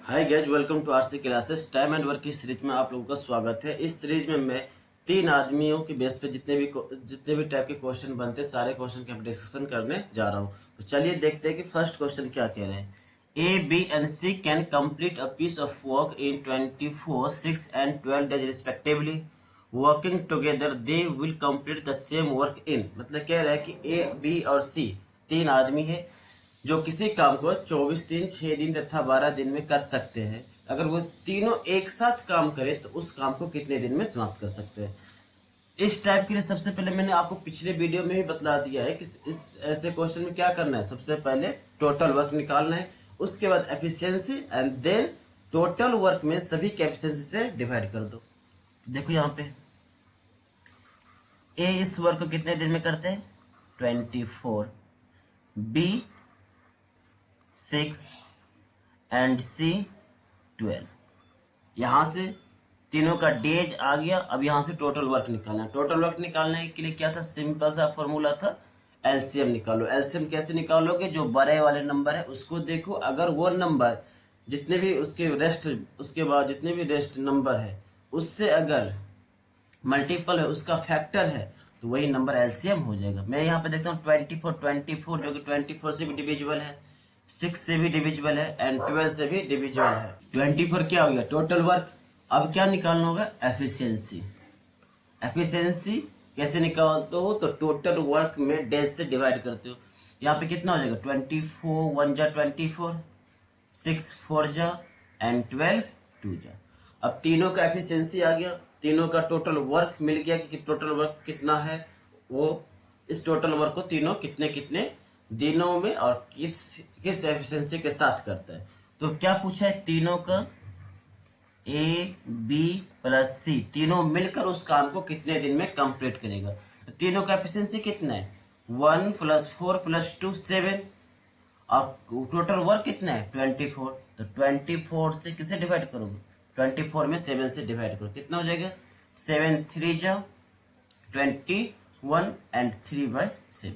Hi guys, welcome to RC classes. Time and work की series में आप लोगों का स्वागत है। इस सीरीज में मैं 3 आदमियों के बेस पे जितने भी टाइप के क्वेश्चन बनते हैं, सारे क्वेश्चन के हम डिस्कशन करने जा रहा हूँ। तो चलिए देखते हैं कि फर्स्ट क्वेश्चन क्या कह रहे हैं। A, B and C can complete a piece of work in 24, 6 and 12 days respectively. Working together they will complete the same work in. मतलब कह रहा है कि ए, बी और सी 3 आदमी है जो किसी काम को 24 दिन, 6 दिन तथा 12 दिन में कर सकते हैं। अगर वो तीनों एक साथ काम करे तो उस काम को कितने दिन में समाप्त कर सकते हैं। इस टाइप के लिए सबसे पहले मैंने आपको पिछले वीडियो में ही बतला दिया है कि इस ऐसे क्वेश्चन में क्या करना है। सबसे पहले टोटल वर्क निकालना है, उसके बाद efficiency and then total work में सभी के एफिशिएंसी से डिवाइड कर दो। देखो यहाँ पे ए इस वर्क को कितने दिन में करते हैं 24, बी 6 एंड सी 12। यहां से तीनों का डेज आ गया। अब यहां से टोटल वर्क निकालना है। टोटल वर्क निकालने के लिए क्या था, सिंपल सा फॉर्मूला था, एलसीएम निकालो। एलसीएम कैसे निकालोगे, जो बड़े वाले नंबर है उसको देखो, अगर वो नंबर जितने भी उसके बाद जितने भी रेस्ट नंबर है उससे अगर मल्टीपल है, उसका फैक्टर है, तो वही नंबर एलसीएम हो जाएगा। मैं यहाँ पे देखता हूँ 24 जो कि 24 से भी डिविजिबल है, 6 से भी डिविजिबल है एंड 12 से भी डिविजिबल है। 24 क्या हो गया टोटल वर्क। अब क्या निकालना होगा, एफिशिएंसी। एफिशिएंसी कैसे निकालते हो, तो टोटल वर्क में डेज से डिवाइड करते हो। यहाँ पे कितना हो जाएगा 24 1 जा 24, 6 4 जा एंड 12 2 जा। अब तीनों का एफिशिएंसी आ गया, तीनों का टोटल वर्क मिल गया कि टोटल वर्क कितना है। वो इस टोटल वर्क को तीनों कितने कितने दिनों में और किस एफिशिएंसी के साथ करता है। तो क्या पूछा है, तीनों का ए बी प्लस सी तीनों मिलकर उस काम को कितने दिन में कंप्लीट करेगा। तो तीनों का एफिशिएंसी कितना है 1 + 4 + 2 7 और टोटल वर्क कितना है 24। तो 24 से किसे डिवाइड करोगे, 24 में 7 से डिवाइड करो, कितना हो जाएगा 7 3 जा 21 एंड 3/7।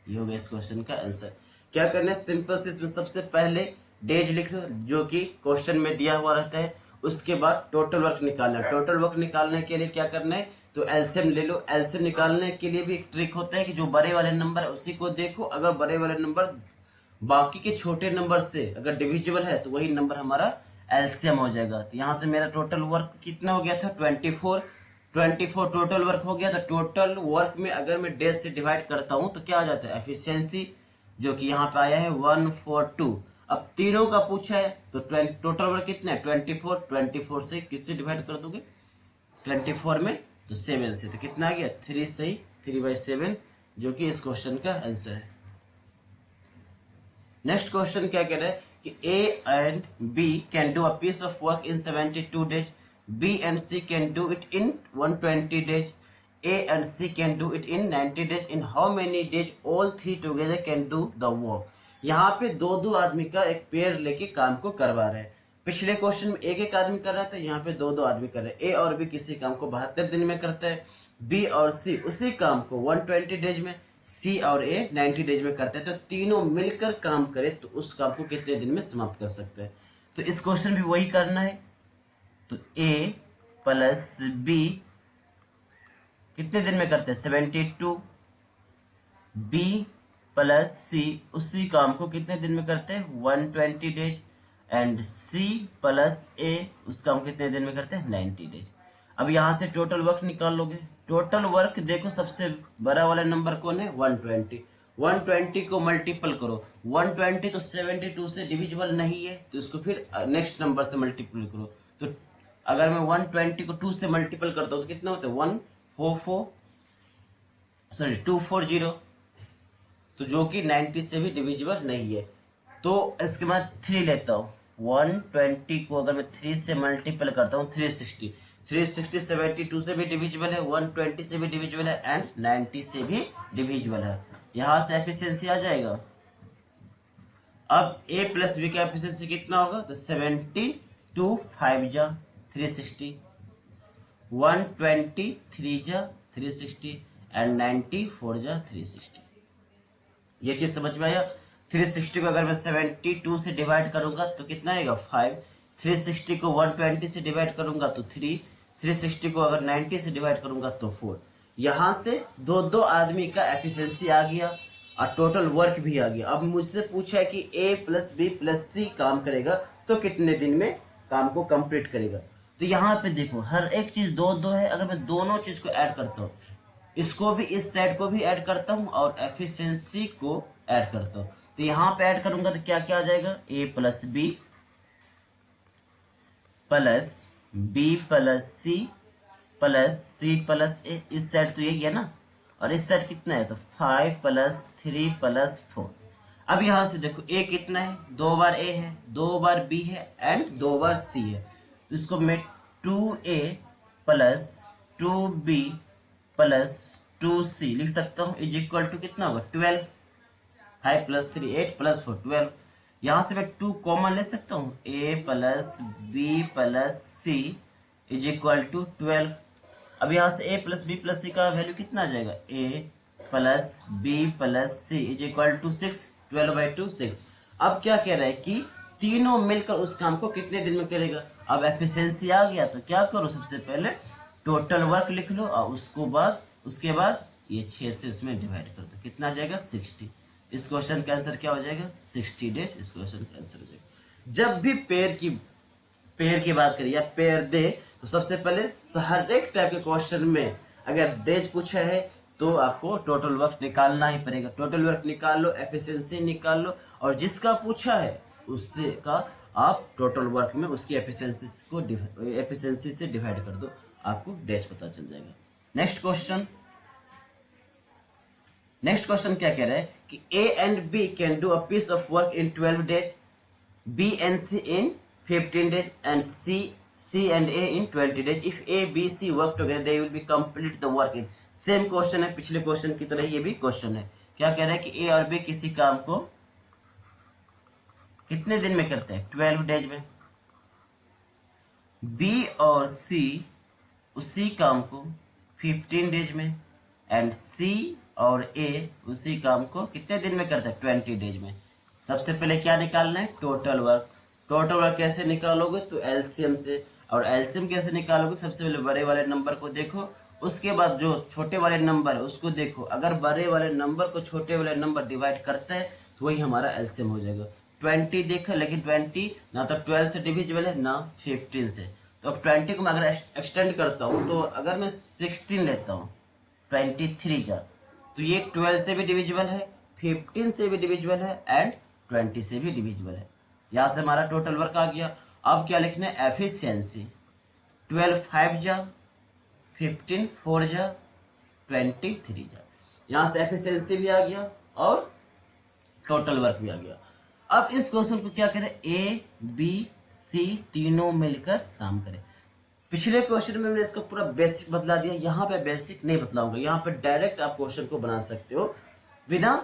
ये हो गया इस क्वेश्चन का आंसर। क्या करना है, सिंपल से इसमें सबसे पहले डेज लिख लो जो कि क्वेश्चन में दिया हुआ रहता है। उसके बाद टोटल वर्क निकालना है। टोटल वर्क निकालने के लिए क्या करना है, तो एलसीएम ले लो। एलसीएम निकालने के लिए भी एक ट्रिक होता है कि जो बड़े वाले नंबर है उसी को देखो, अगर बड़े वाले नंबर बाकी के छोटे नंबर से अगर डिविजिबल है तो वही नंबर हमारा एलसीएम हो जाएगा। तो यहाँ से मेरा टोटल वर्क कितना हो गया था 24 टोटल वर्क हो गया। तो टोटल वर्क में अगर मैं डेज से डिवाइड करता हूँ तो क्या आ जाता है एफिशिएंसी, जो कि यहाँ पे आया है 142। अब तीनों का पूछा है तो टोटल वर्क कितना है 24 से किससे डिवाइड कर दोगे 24 में, तो 7 से। तो कितना आ गया 3 सही 3/7, जो कि इस क्वेश्चन का आंसर है। नेक्स्ट क्वेश्चन क्या कह रहा है कि A and B can do a piece of work in 72 days, B and C can do it in 120 days, A and C can do it in 90 days. In how many days all three together can do the work. यहाँ पे दो दो आदमी का एक pair लेके काम को करवा रहे हैं। पिछले क्वेश्चन में एक एक आदमी कर रहा था, यहाँ पे दो दो आदमी कर रहे हैं। ए और बी किसी काम को 72 दिन में करते हैं, बी और सी उसी काम को 120 डेज में, सी और ए 90 डेज में करते हैं। तो तीनों मिलकर काम करे तो उस काम को कितने दिन में समाप्त कर सकते हैं। तो इस क्वेश्चन भी वही करना है। तो ए प्लस बी कितने दिन में करते हैं 72, बी प्लस सी उसी काम को कितने दिन में करते हैं 120 डेज, एंड सी प्लस ए उस काम को कितने दिन में करते हैं 90 डेज। अब यहां से टोटल वर्क निकाल लोगे। टोटल वर्क देखो सबसे बड़ा वाला नंबर कौन है 120। 120 को मल्टीपल करो, 120 तो 72 से डिविजिबल नहीं है, तो इसको फिर नेक्स्ट नंबर से मल्टीपल करो। तो अगर मैं 120 को 2 से मल्टीपल करता हूँ तो कितना होता है 240, तो जो कि 90 से भी डिविजिबल नहीं है। तो इसके बाद 3 लेता हूँ, 120 को अगर मैं 3 से मल्टीपल करता हूँ 360, 72 से भी डिविजिबल है, 120 से भी डिविजिबल है एंड 90 से भी डिविजिबल है। यहां से एफिशिएंसी आ जाएगा। अब ए प्लस बी का एफिशिएंसी कितना होगा, तो 72 5 जा 360, 120 3 जा 360 एंड 90 4 जा 360। ये चीज समझ में आया। 360 को अगर मैं 72 से डिवाइड करूंगा तो कितना आएगा 5, 360 को 120 से डिवाइड करूंगा तो 3, 360 को अगर 90 से डिवाइड करूंगा तो 4। यहाँ से दो दो आदमी का एफिशिएंसी आ गया और टोटल वर्क भी आ गया। अब मुझसे पूछा है कि A plus B plus C काम करेगा तो कितने दिन में काम को कंप्लीट करेगा। तो यहाँ पे देखो हर एक चीज दो दो है, अगर मैं दोनों चीज को ऐड करता हूँ, इसको भी इस साइड को भी ऐड करता हूँ और एफिशिएंसी को ऐड करता हूँ, तो यहाँ पे ऐड करूंगा तो क्या क्या आ जाएगा, A plus B plus B plus C plus C plus A। इस साइड तो यही है ना, और इस साइड कितना है तो 5 प्लस 3 प्लस 4। अब यहां से देखो A कितना है, 2 बार A है, 2 बार B है एंड 2 बार C है, तो इसको मैं 2A plus 2B plus 2C लिख सकता हूं इज इक्वल टू कितना होगा 12। 5 प्लस 3 8 प्लस 4 12। यहां से मैं 2 कॉमन ले सकता हूं, A plus B plus C is equal to 12। अब यहां से A plus B plus C का वैल्यू कितना आ जाएगा, A plus B plus C is equal to 6, 12/2 6। अब क्या कह रहा है कि तीनों मिलकर उस काम को कितने दिन में करेगा। अब एफिशिएंसी आ गया तो क्या करो, सबसे पहले टोटल वर्क लिख लो और उसके बाद ये 6 से उसमें डिवाइड कर दो, कितना आ जाएगा 60। इस क्वेश्चन का आंसर क्या हो जाएगा 60 डेज। इस क्वेश्चन का आंसर हो जाएगा। जब भी पेयर की बात करें या पेयर दे तो सबसे पहले हर एक टाइप के क्वेश्चन में अगर डेज पूछा है तो आपको टोटल वर्क निकालना ही पड़ेगा। टोटल वर्क निकाल लो, एफिशिएंसी निकाल लो, और जिसका पूछा है उससे का आप टोटल वर्क में उसकी एफिशिएंसी से डिवाइड कर दो, आपको डेज पता चल जाएगा। नेक्स्ट क्वेश्चन क्या कह रहा है कि A and B can do a piece of work in 12 days, B and C in 15 days, and C and A in 20 days. If A, B, C work together, they will be complete the work in। Same question है, पिछले question की तरह ये भी question है। क्या कह रहा है कि A और B किसी काम को कितने दिन में करते हैं, 12 डेज में। B और C उसी काम को 15 डेज में, एंड C और A उसी काम को कितने दिन में करते हैं, 20 डेज में। सबसे पहले क्या निकालना है, टोटल वर्क। टोटल वर्क कैसे निकालोगे तो एलसीएम से, और एलसीएम कैसे निकालोगे, सबसे पहले बड़े वाले नंबर को देखो, उसके बाद जो छोटे वाले नंबर है उसको देखो। अगर बड़े वाले नंबर को छोटे वाले नंबर डिवाइड करता है तो वही हमारा एलसीएम हो जाएगा। 20 देखा, लेकिन 20 ना तो 12 से डिविजिबल है ना 15 से, तो अब 20 को मैं अगर एक्सटेंड करता हूँ तो अगर मैं 16 लेता हूँ 23 जा, तो ये 12 से भी डिविजिबल है, 15 से भी डिविजिबल है एंड 20 से भी डिविजिबल है। यहां से हमारा टोटल वर्क आ गया। अब क्या लिखना है, एफिशिएंसी। 12 5 जा, 15 4 जा, 23 जा। यहां से एफिशिएंसी भी आ गया और टोटल वर्क भी आ गया। अब इस क्वेश्चन को क्या करें, A B C तीनों मिलकर काम करें। पिछले क्वेश्चन में मैंने इसका पूरा बेसिक बतला दिया, यहाँ पे बेसिक नहीं बतलाऊंगा। यहाँ पे डायरेक्ट आप क्वेश्चन को बना सकते हो, बिना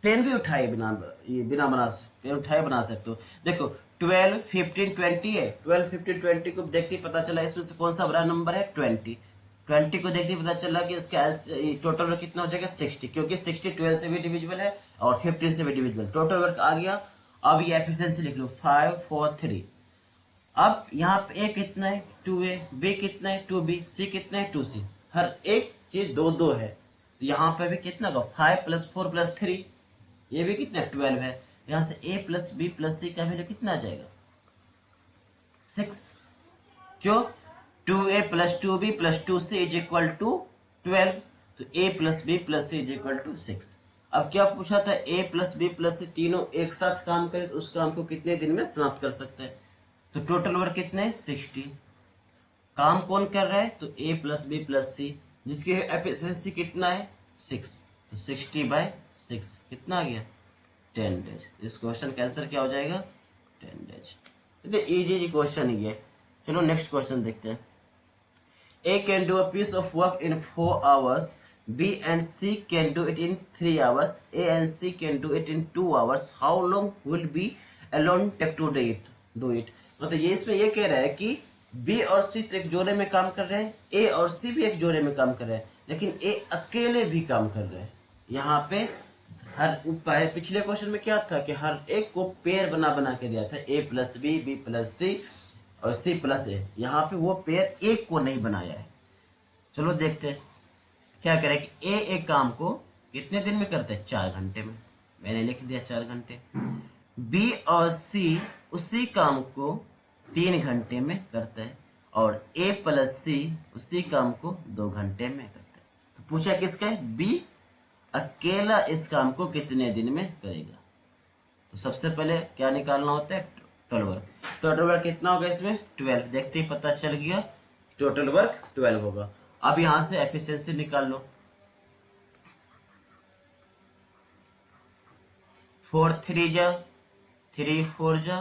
पेन भी उठाए पेन उठाए बना सकते हो। देखो 12 15 20 है, 12 15 20 को देखते ही पता चला इसमें से कौन सा बड़ा नंबर है, 20 को देखते ही पता चला कि इसका टोटल वर्क कितना हो जाएगा 60, क्योंकि 60 12 से भी डिविजिबल है और 15 से भी डिविजिबल। टोटल वर्क आ गया। अब ये एफिशिएंसी लिख लो 5 4 3। अब यहाँ पे A कितना है 2A, B कितना है 2B, C कितना है 2C। हर एक चीज दो दो है, तो यहाँ पे भी कितना का 5 प्लस 4 प्लस 3, ये भी कितना 12 है। यहाँ से A plus B plus C का वैल्यू कितना आ जाएगा 6। क्यों, 2A plus 2B plus 2C is equal to 12, तो A plus B plus C is equal to 6। अब क्या पूछा था, A plus B plus C तीनों एक साथ काम करे तो उस काम को कितने दिन में समाप्त कर सकते हैं। तो टोटल वर्क कितना है 60। काम कौन कर रहा है तो A plus B plus C, जिसकी एफिशिएंसी कितना है 6, तो 60/6 कितना आ गया 10 डेज। इस क्वेश्चन का आंसर क्या हो जाएगा 10 डेज। इजी क्वेश्चन ही है। चलो नेक्स्ट क्वेश्चन देखते हैं। A can do a piece of work in 4 hours, B and C can do it in 3 hours, A and C can do it in 2 hours. How long will B alone take to do it? मतलब ये इसमें ये कह रहा है कि B और C एक जोड़े में काम कर रहे हैं, A और C भी एक जोड़े में काम कर रहे हैं, लेकिन A अकेले भी काम कर रहे हैं। यहाँ पे पिछले क्वेश्चन में क्या था कि हर एक को पेयर बना बना के दिया था, a प्लस बी प्लस सी और सी प्लस ए। यहाँ पे वो पेयर एक को नहीं बनाया है। चलो देखते हैं क्या करें कि ए एक काम को कितने दिन में करते हैं, 4 घंटे में। मैंने लिख दिया 4 घंटे। बी और सी उसी काम को 3 घंटे में करते हैं और ए प्लस सी उसी काम को 2 घंटे में करते हैं। तो पूछा किसका है, बी अकेला इस काम को कितने दिन में करेगा। तो सबसे पहले क्या निकालना होता है, टोटल वर्क। टोटल वर्क कितना होगा इसमें, 12। देखते ही पता चल गया टोटल वर्क 12 होगा। अब यहां से एफिशिएंसी निकाल लो। 4 3 जा, 3 4 जा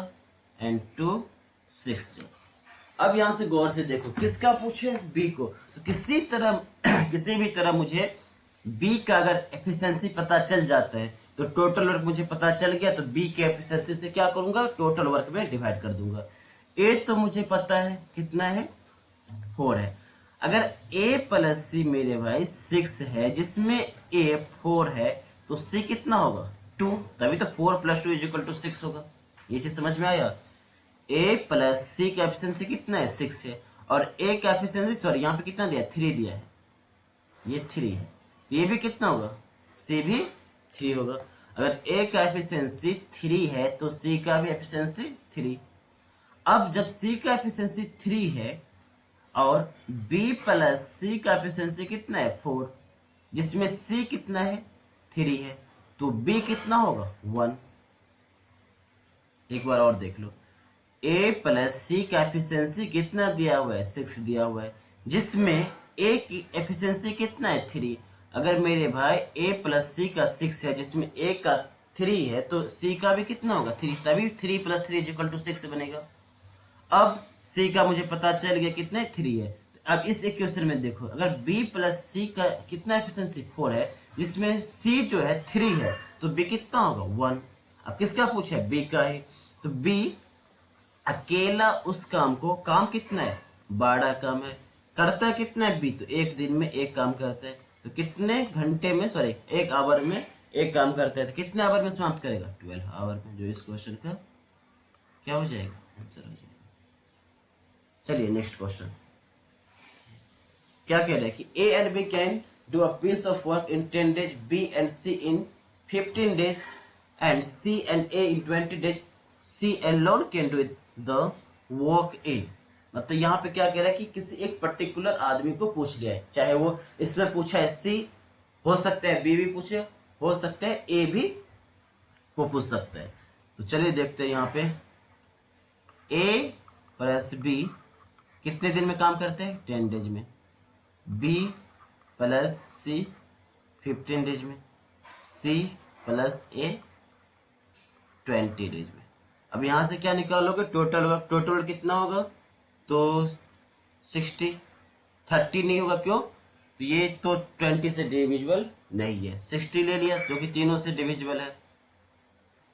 एंड 2 6 जा। अब यहां से गौर से देखो किसका पूछे, बी को। तो किसी भी तरह मुझे बी का अगर एफिशिएंसी पता चल जाता है तो टोटल वर्क मुझे पता चल गया, तो बी के एफिशिएंसी से क्या करूंगा, टोटल वर्क में डिवाइड कर दूंगा। ए तो मुझे पता है कितना है, 4 है। अगर ए प्लस सी मेरे भाई 6 है, जिसमें ए 4 है, तो सी कितना होगा, 2। तभी तो 4 + 2 = 6 होगा। ये चीज समझ में आया। ए प्लस सी का एफिशिएंसी कितना है, 6 है। और ए का एफिशिएंसी, सॉरी यहाँ पे कितना दिया, 3 दिया है, ये 3 है। तो ये भी कितना होगा, सी भी 3 होगा। अगर ए का एफिशिएंसी 3 है तो सी का भी एफिशिएंसी 3। अब जब सी का एफिशिएंसी 3 है और बी प्लस सी का एफिशिएंसी कितना है, 4, जिसमें सी कितना है, 3 है, तो बी कितना होगा, 1। एक बार और देख लो, ए प्लस सी का एफिशिएंसी कितना दिया हुआ है, 6 दिया हुआ है, जिसमें ए की एफिशिएंसी कितना है, 3। अगर मेरे भाई ए प्लस सी का 6 है, जिसमें ए का 3 है, तो सी का भी कितना होगा, 3। तभी 3 + 3 = 6 बनेगा। अब सी का मुझे पता चल गया कितने, 3 है। अब इस इक्वेशन में देखो, अगर बी प्लस सी का कितना एफिशिएंसी, 4 है, जिसमें सी जो है 3 है, तो बी कितना होगा, 1। अब किसका पूछा है, बी का है। तो बी अकेला उस काम को, काम कितना है, 12 काम है, करता है कितना है बी, तो 1 दिन में 1 काम करता है। तो कितने घंटे में, सॉरी 1 आवर में 1 काम करता है, तो कितने आवर में समाप्त करेगा, 12 आवर में, जो इस क्वेश्चन का क्या हो जाएगा, आंसर हो जाएगा। चलिए नेक्स्ट क्वेश्चन क्या कह रहा है कि A and B can do a piece of work in 10 days, B and C in 15 days and C and A in 20 days, C alone can do the work in. मतलब यहाँ पे क्या कह रहा है कि किसी एक पर्टिकुलर आदमी को पूछ लिया है, चाहे वो इसमें पूछा है सी, हो सकता है बी भी पूछे, हो सकता है ए भी को पूछ सकता है। तो चलिए देखते हैं यहाँ पे, ए प्लस बी कितने दिन में काम करते हैं, 10 days में। बी प्लस सी 15 days में। सी प्लस ए 20 days में। अब यहां से क्या निकालोगे, टोटल वर्क। टोटल वर्क कितना होगा, तो 60। 30 नहीं होगा, क्यों, तो ये तो 20 से डिविजिबल नहीं है, 60 ले लिया जो कि तीनों से डिविजिबल है।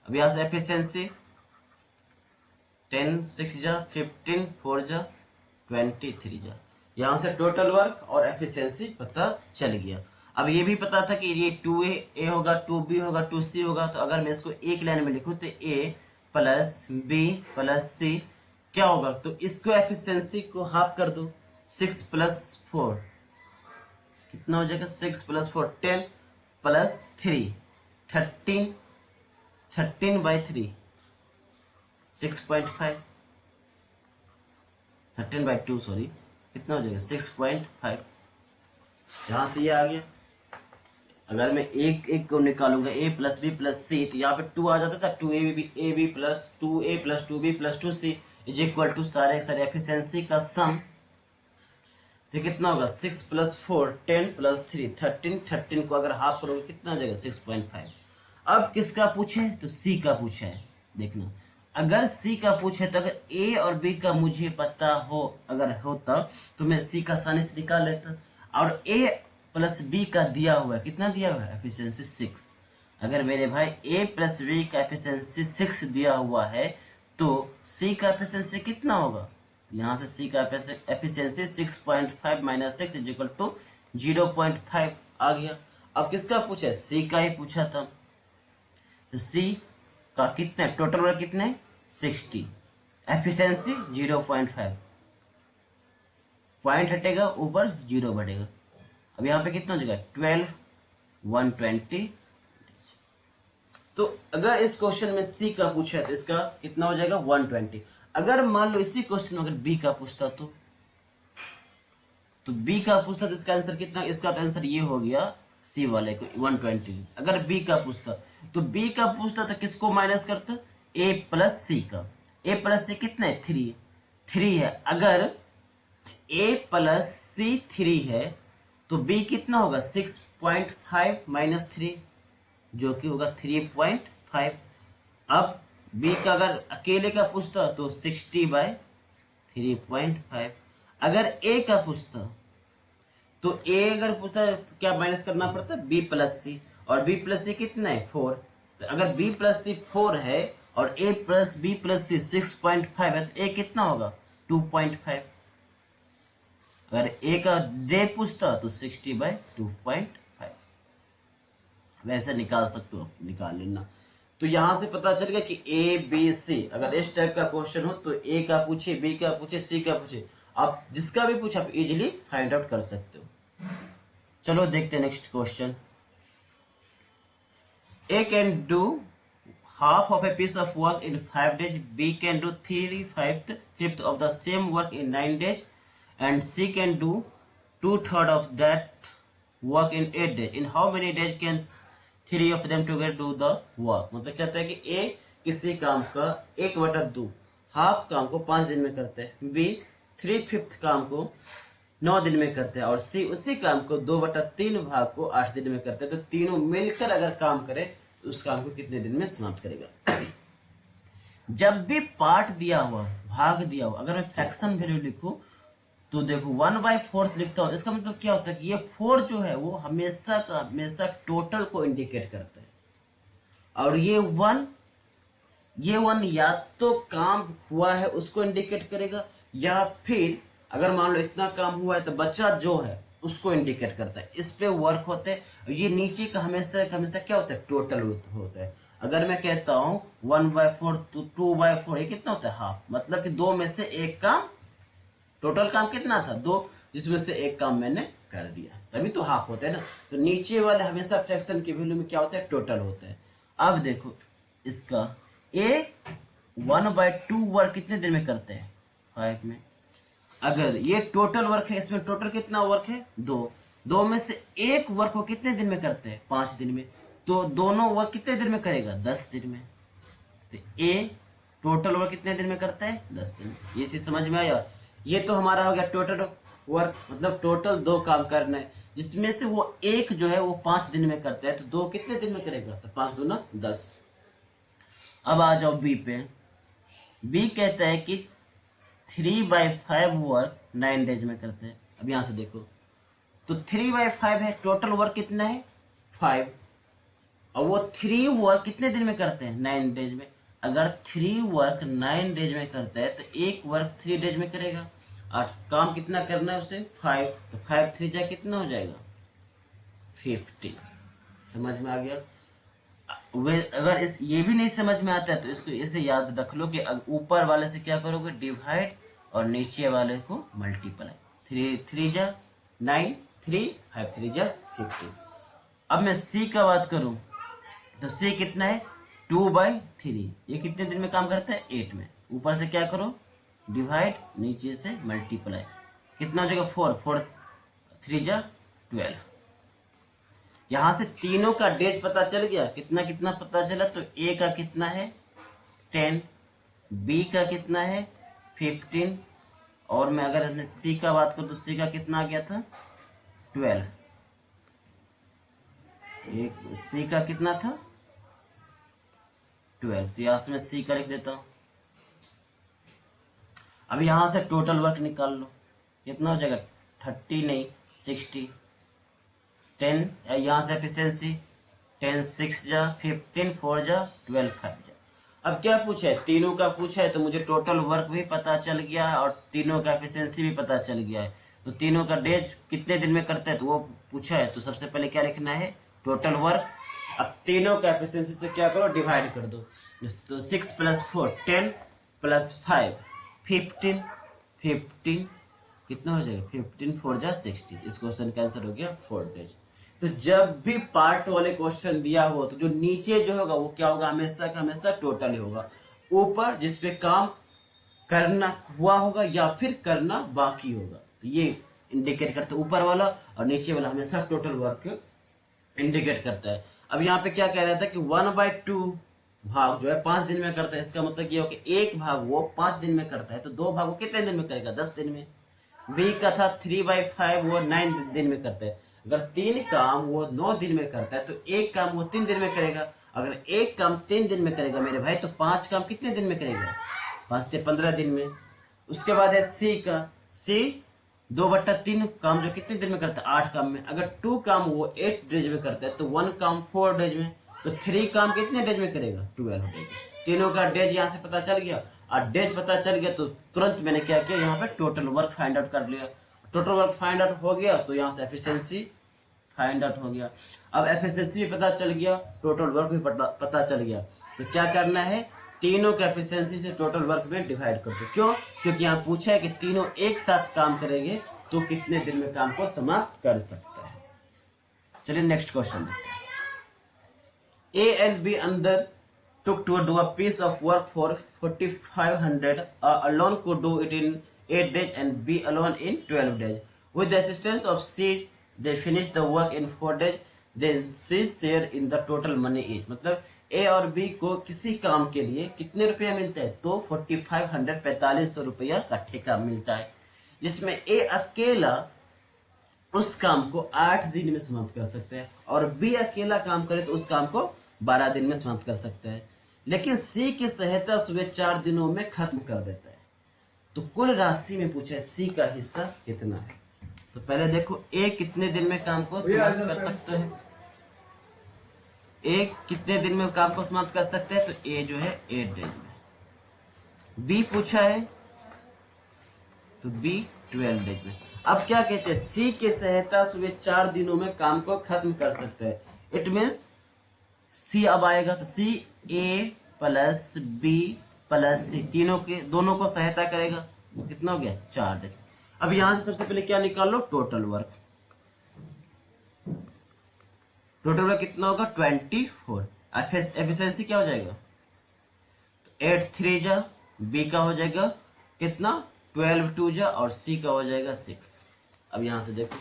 अब यहां से एफिशिएंसी 10 6 जा, 15 4 जा, 23 जा। यहां से टोटल वर्क और एफिशिएंसी पता चल गया। अब ये भी पता था कि ये 2a होगा, 2b होगा, 2c होगा। तो अगर मैं इसको एक लाइन में लिखूं तो a प्लस बी प्लस सी क्या होगा, तो इसको एफिशिएंसी को हाफ कर दो, 6 + 4 कितना हो जाएगा, 6 + 4 10 + 3 13, 13/3 6.5, 13/2 सॉरी, कितना हो जाएगा, 6.5। यहां से ये आ गया। अगर मैं एक एक को निकालूंगा, a प्लस बी प्लस सी, तो यहाँ पे 2 आ जाता था, 2ab plus 2a plus 2b plus 2c = सारे सारे एफिशिएंसी का सम। तो कितना होगा, 6 + 4 10 + 3 13, 13 को अगर हाफ करोगे कितना आ जाएगा, 6.5। अब किसका पूछे, तो सी का पूछा है। देखना, अगर सी का पूछे तो अगर ए और बी का मुझे पता हो, अगर होता तो मैं सी का आसानी से निकाल लेता। और ए प्लस बी का दिया हुआ है, कितना दिया हुआ है, एफिशिएंसी 6। अगर मेरे भाई ए प्लस बी का एफिशिएंसी 6 दिया हुआ है, तो सी का एफिशिएंसी कितना होगा, यहाँ से सी का एफिशिएंसी 6.5 - 6 = 0.5 आ गया। अब किसका पूछा है, सी का ही पूछा था। तो सी का कितना है, टोटल वर्क कितना है 60, एफिशिएंसी 0.5, पॉइंट हटेगा ऊपर 0 बढ़ेगा। अब यहाँ पे कितना हो जाएगा 12 120। तो अगर इस क्वेश्चन में सी का पूछा है तो इसका कितना हो जाएगा 120। अगर मान लो इसी क्वेश्चन में अगर बी का पूछता तो बी का पूछता तो इसका आंसर कितना, इसका तो आंसर ये हो गया सी वाले को 120। अगर बी का पूछता तो किसको माइनस करता, ए प्लस सी का। ए प्लस सी कितना है 3 है। अगर ए प्लस सी 3 है तो बी कितना होगा 6.5 माइनस 3 जो कि होगा 3.5। अब बी का अगर अकेले का पूछता तो 60/3.5। अगर ए का पूछता तो ए अगर पूछता तो क्या माइनस करना पड़ता बी प्लस सी, और बी प्लस सी कितना है 4। तो अगर बी प्लस सी 4 है और ए प्लस बी प्लस सी 6.5 है तो ए कितना होगा 2.5। अगर ए का जे पूछता तो 60/2.5। वैसे निकाल सकते हो, निकाल लेना। तो यहां से पता चल गया कि ए बी सी, अगर इस टाइप का क्वेश्चन हो तो ए का पूछे, बी का पूछे, सी का पूछे, आप जिसका भी पूछे आप इजीली फाइंड आउट कर सकते हो। चलो देखते हैं next question. A can do half of a piece of work in 5 days, B can do 3/5 of the same work in 9 days, and C can do 2/3 of that work in 8 days. In how many days can 3 of them together do the work? मतलब कहता है कि A किसी काम का 1/2 half काम को 5 दिन में करते हैं, B 3/5 काम को 9 दिन में करते हैं, और C उसी काम को 2/3 भाग को 8 दिन में करते हैं। तो तीनों मिलकर अगर काम करे तो उस काम को कितने दिन में समाप्त करेगा। जब भी पार्ट दिया हुआ, भाग दिया हुआ, अगर मैं फ्रैक्शन वैल्यू लिखूं तो देखो 1/4 लिखता हूं, इसका मतलब क्या होता है कि ये 4 जो है वो हमेशा का हमेशा टोटल को इंडिकेट करता है, और ये 1 या तो काम हुआ है उसको इंडिकेट करेगा, या फिर अगर मान लो इतना काम हुआ है तो बच्चा जो है उसको इंडिकेट करता है। इस पे वर्क होते हैं। ये नीचे का हमेशा क्या होता है टोटल होता है। अगर मैं कहता हूँ 1/4 तो 2/4 ये कितना होता है हाफ, मतलब कि 2 में से एक काम, टोटल काम कितना था 2, जिसमें से एक काम मैंने कर दिया, तभी तो हाफ होता है ना। तो नीचे वाले हमेशा फ्रैक्शन की वैल्यू में क्या होता है टोटल होता है। अब देखो इसका ए 1/2 वर्क कितने दिन में करते हैं 5 में। अगर ये टोटल वर्क है, इसमें टोटल कितना वर्क है 2 में से एक वर्क को कितने दिन में करते हैं 5 दिन में, तो दोनों वर्क कितने दिन में करेगा 10 दिन में। तो ए टोटल वर्क कितने दिन में करता है 10 दिन में। ये चीज समझ में आया। ये तो हमारा हो गया टोटल वर्क, मतलब टोटल 2 काम करना है, जिसमें से वो एक जो है वो 5 दिन में करता है, तो 2 कितने दिन में करेगा तो 5 दूना 10। अब आ जाओ बी पे। बी कहता है कि 3/5 वर्क 9 डेज में करते हैं। अब यहां से देखो तो 3/5 है, टोटल वर्क कितना है 5, और वो 3 वर्क कितने दिन में करते हैं 9 डेज में। अगर 3 वर्क 9 डेज में करता है तो एक वर्क 3 डेज में करेगा, और काम कितना करना है उसे 5, तो 5 3 जा कितना हो जाएगा 50। समझ में आ गया। अगर ये भी नहीं समझ में आता है तो इसको ऐसे याद रख लो कि ऊपर वाले से क्या करोगे डिवाइड, और नीचे वाले को मल्टीप्लाई। 3 3 जा 9, 3 5 3 जा 50। अब मैं सी का बात करूं तो सी कितना है 2/3, ये कितने दिन में काम करता है 8 में। ऊपर से क्या करो डिवाइड, नीचे से मल्टीप्लाई, कितना हो जाएगा 4 3 जा 12। यहां से तीनों का डेज पता चल गया, कितना कितना पता चला। तो ए का कितना है 10, बी का कितना है 15, और मैं अगर सी का बात करूं तो सी का कितना आ गया था 12। सी का कितना था 12, तो यहां से मैं सी का लिख देता हूं। अब यहां से टोटल वर्क निकाल लो, कितना हो जाएगा 30 नहीं 60। 10 यहाँ से एफिशिएंसी 10 6 जा 15 4 जा 12 5 जा। अब क्या पूछा है तीनों का पूछा है, तो मुझे टोटल वर्क भी पता चल गया है और तीनों का एफिशिएंसी भी पता चल गया है। तो तीनों का डेज कितने दिन में करते हैं तो वो पूछा है, तो सबसे पहले क्या लिखना है टोटल वर्क। अब तीनों का एफिशिएंसी से क्या करो, डिवाइड कर दो। तो 6 + 4 10 + 5 15 15 कितना हो जाएगा, 15 4 जा 60। इस क्वेश्चन का आंसर हो गया 4 डेज। तो जब भी पार्ट वाले क्वेश्चन दिया हो तो जो नीचे जो होगा वो क्या होगा, हमेशा का हमेशा टोटल ही होगा। ऊपर जिसपे काम करना हुआ होगा या फिर करना बाकी होगा, तो ये इंडिकेट करता है ऊपर वाला, और नीचे वाला हमेशा टोटल वर्क इंडिकेट करता है। अब यहाँ पे क्या कह रहा था कि 1/2 भाग जो है 5 दिन में करता है। इसका मतलब ये हो कि एक भाग वो 5 दिन में करता है, तो 2 भाग वो कितने दिन में करेगा, 10 दिन में। बी का था 3/5 वो 9 दिन में करता है। अगर 3 काम वो 9 दिन में करता है तो एक काम वो 3 दिन में करेगा। अगर एक काम 3 दिन में करेगा मेरे भाई, तो 5 काम कितने दिन में करेगा, 5 से 15 दिन में। उसके बाद है सी का, सी 2/3 काम जो कितने दिन में करता है, 8 काम में। अगर 2 काम वो 8 डेज में करता है तो 1 काम 4 डेज में। तो 3 काम कितने डेज में करेगा, 12 डेज। तीनों का डेज यहाँ से पता चल गया, और डेज पता चल गया तो तुरंत मैंने क्या किया, यहाँ पे टोटल वर्क फाइंड आउट कर लिया। टोटल वर्क फाइंड आउट हो गया तो यहाँ से एफिशिएंसी फाइंड आउट हो गया। अब एफिशिएंसी भी पता चल गया, टोटल वर्क भी पता चल गया। तो क्या करना है, तीनों का एफिशिएंसी से टोटल वर्क में डिवाइड कर दो। क्यों, क्योंकि यहाँ पूछा है कि तीनों एक साथ काम करेंगे तो कितने दिन में काम को समाप्त कर सकता है। चलिए नेक्स्ट क्वेश्चन देखते हैं। A and B undertook to do a piece of work for 4,500. A alone could do it in 8 days and B alone in 12 days. With the assistance of C, they finished the work in 4 days. Then C share in the total money is. मतलब A और B को किसी काम के लिए कितने रुपया मिलता है, तो 4,500 4500 रुपया का ठेका मिलता है, जिसमें A अकेला उस काम को 8 दिन में समाप्त कर सकते हैं, और बी अकेला काम करे तो उस काम को 12 दिन में समाप्त कर सकते हैं। लेकिन सी की सहायता सुबह 4 दिनों में खत्म कर देता है। तो कुल राशि में पूछा है सी का हिस्सा कितना है। तो पहले देखो ए कितने दिन में काम को समाप्त कर सकते हैं, ए कितने दिन में काम को समाप्त कर सकते हैं, तो ए जो है 8 डेज में। बी पूछा है तो बी 12 डेज में। अब क्या कहते हैं, सी की सहायता सुबह 4 दिनों में काम को खत्म कर सकते हैं। इट मीन्स सी अब आएगा, तो सी ए प्लस बी प्लस सी दोनों को सहायता करेगा, तो कितना हो गया 4 डेज। अब यहां से सबसे पहले क्या निकाल लो, टोटल वर्क। टोटल वर्क कितना होगा 24। एफिशिएंसी क्या हो जाएगा, तो 8 3 जा, बी का हो जाएगा कितना 12 2 जा, और सी का हो जाएगा 6। अब यहां से देखो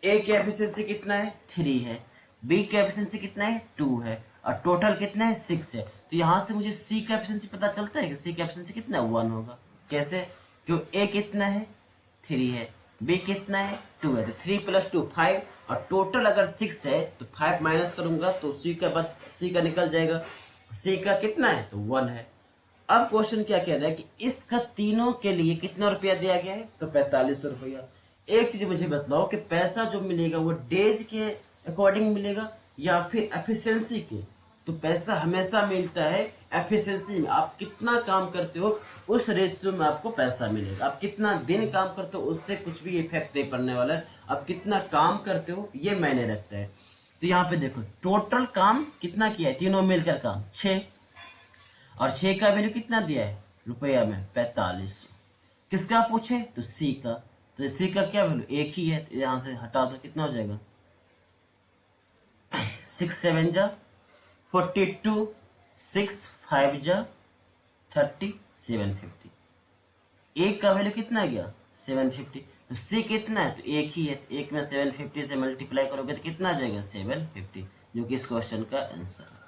ए की एफिशिएंसी कितना है 3 है, बी की एफिशिएंसी कितना है 2 है, और टोटल कितना है 6 है। तो यहां से मुझे सी का एफिशिएंसी पता चलता है कि सी का एफिशिएंसी कितना है 1 होगा। कैसे, क्यों ए कितना है 3 है, बी कितना है 2 है, तो 3 + 2 5, और टोटल अगर 6 है तो 5 माइनस करूंगा तो सी का निकल जाएगा। सी का कितना है तो 1 है। अब क्वेश्चन क्या कह रहा है कि इसका तीनों के लिए कितना रुपया दिया गया है, तो 4500 रुपया। एक चीज मुझे बताओ कि पैसा जो मिलेगा वो डेज के अकॉर्डिंग मिलेगा या फिर एफिशिएंसी के। तो पैसा हमेशा मिलता है एफिशिएंसी में, आप कितना काम करते हो उस रेशियो में आपको पैसा मिलेगा। आप कितना दिन काम करते हो उससे कुछ भी इफेक्ट नहीं पड़ने वाला है, आप कितना काम करते हो ये मायने रखता है। तो यहाँ पे देखो टोटल काम कितना किया है, तीनों मिलकर काम 6, और 6 का वैल्यू कितना दिया है रुपया में 4500। किसका पूछे, तो सी का। तो सी का क्या वैल्यू एक ही है, तो यहां से हटा दो, कितना हो जाएगा 6 7 जा 42, 6 5 जा 30 750। एक का वैल्यू कितना गया 750। तो सी कितना है, तो एक ही है, तो एक में 750 से मल्टीप्लाई करोगे तो कितना आ जाएगा 750, जो कि इस क्वेश्चन का आंसर है।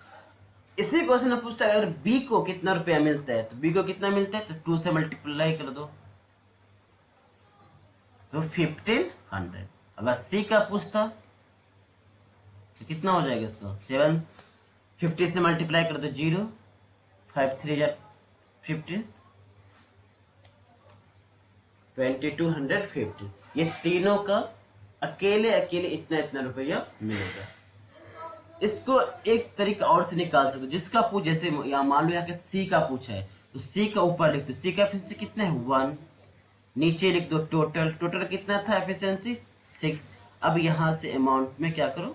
इसी क्वेश्चन में पूछता है अगर बी को कितना रुपया मिलता है, तो बी को कितना मिलता है, तो 2 से मल्टीप्लाई कर दो तो 1500। अगर सी का पूछता तो कितना हो जाएगा इसका 750 से मल्टीप्लाई कर दो 0, 5 3 जा 15, 2250। ये तीनों का अकेले इतना इतना रुपया मिलेगा। इसको एक तरीका और से निकाल सकते हो, जिसका पूछ जैसे यहाँ मान लो यहाँ के सी का पूछा है तो सी का ऊपर लिख दो, सी का एफिशिएंसी कितना है 1, नीचे लिख दो टोटल कितना था एफिशिएंसी 6। अब यहाँ से अमाउंट में क्या करो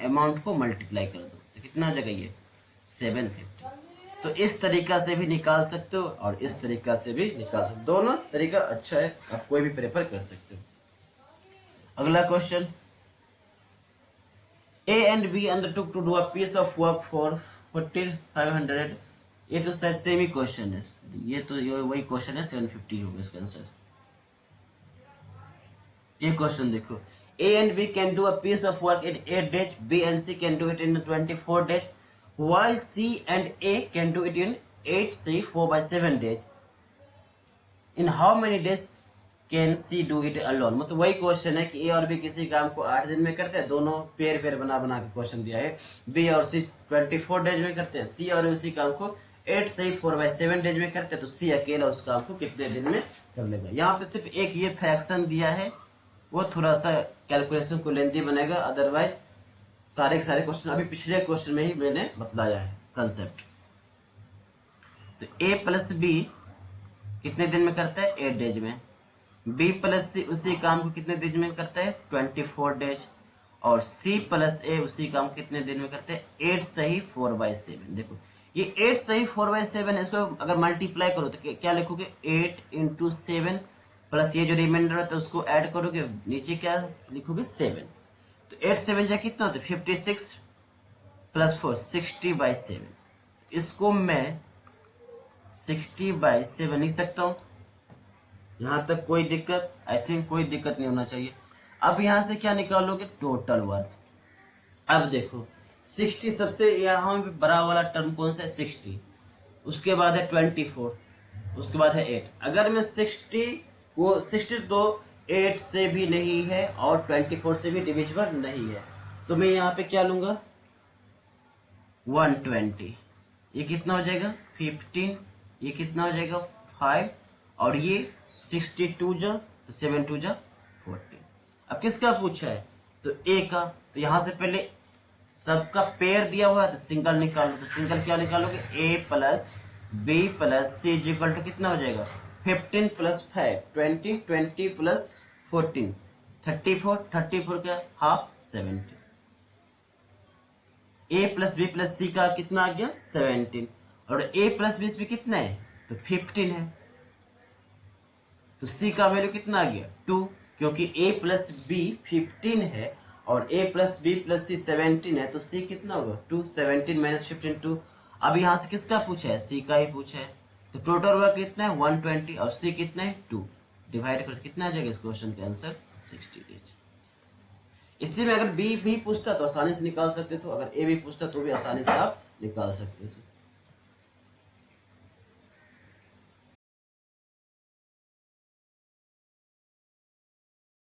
अमाउंट को मल्टीप्लाई कर दो, तो कितना जगह ये 750। तो इस तरीका से भी निकाल सकते हो और इस तरीका से भी निकाल सकते हो, दोनों तरीका अच्छा है, आप कोई भी प्रेफर कर सकते हो। अगला question, A and B undertook to do a piece of work for 4500। ये तो शायद सेम ही क्वेश्चन है, ये तो वही क्वेश्चन है, 750 होगा इसका आंसर। ये क्वेश्चन देखो, A and B can do a piece of work in 8 days, B and C can do it in 24 days, why C and A can do it in 8 say 4/7 days, in how many days can see do it alone. मतलब वही question है कि ए और B किसी काम को 8 दिन में करते हैं, दोनों पेयर पेयर बना बना के क्वेश्चन दिया है। बी और सी 24 डेज में करते हैं, सी और उसी काम को 8 से 4/7 डेज में करते हैं, तो सी अकेला उस काम को कितने दिन में कर लेगा। यहाँ पे सिर्फ एक ये फ्रैक्शन दिया है, वो थोड़ा सा कैलकुलेशन को लेंथी बनेगा, अदरवाइज सारे के सारे क्वेश्चन अभी पिछले क्वेश्चन में ही मैंने बतलाया है कंसेप्ट। तो ए प्लस बी कितने दिन में करता है, 8 डेज में। बी प्लस सी उसी काम को कितने दिन में करता है, 24 डेज। और सी प्लस ए उसी काम को कितने दिन में करते हैं, 8 सही 4/7। देखो ये 8 सही 4/7 है, इसको अगर मल्टीप्लाई करो तो क्या लिखोगे, 8 × 7 प्लस ये जो रिमाइंडर होता है उसको ऐड करोगे, नीचे क्या लिखोगे 7। तो 8 7 जा कितना होता है, 56 + 4 60/7। इसको मैं 60/7 लिख सकता हूँ, यहां तक कोई दिक्कत, आई थिंक कोई दिक्कत नहीं होना चाहिए। अब यहां से क्या निकालोगे, टोटल वर्क। अब देखो 60 सबसे यहाँ पे बड़ा वाला टर्म कौन सा है, 60, उसके बाद है 24, उसके बाद है 8। अगर मैं 60 तो 8 से भी नहीं है और 24 से भी डिविजिबल नहीं है, तो मैं यहाँ पे क्या लूंगा, 120। ये कितना हो जाएगा 15, ये कितना हो जाएगा 5, और ये 62 जा तो 7 2 जा 14। अब किसका पूछा है, तो ए का। तो यहां से पहले सबका पेयर दिया हुआ है तो सिंगल निकालो, तो सिंगल क्या निकालोगे, A plus B plus C equal to कितना हो जाएगा, 15 + 5 20, 20 + 14 34, 34 का हाफ 70। ए प्लस बी प्लस सी का कितना आ गया 17, और ए प्लस बी इसमें कितना है, तो 15 है। तो सी का वैल्यू कितना आ गया 2, क्योंकि a प्लस बी 15 है और a प्लस बी प्लस सी 17 है, तो c कितना होगा 2, 17 - 15 2। अब यहाँ से किसका पूछा है, c का ही पूछा है, तो टोटल वर्क कितना है 120 और c कितना है 2, डिवाइड कर कितना आ जाएगा इस क्वेश्चन का आंसर 60 डेज। इसी में अगर बी भी पूछता तो आसानी से निकाल सकते थे, अगर ए भी पूछता तो भी आसानी से आप निकाल सकते थे।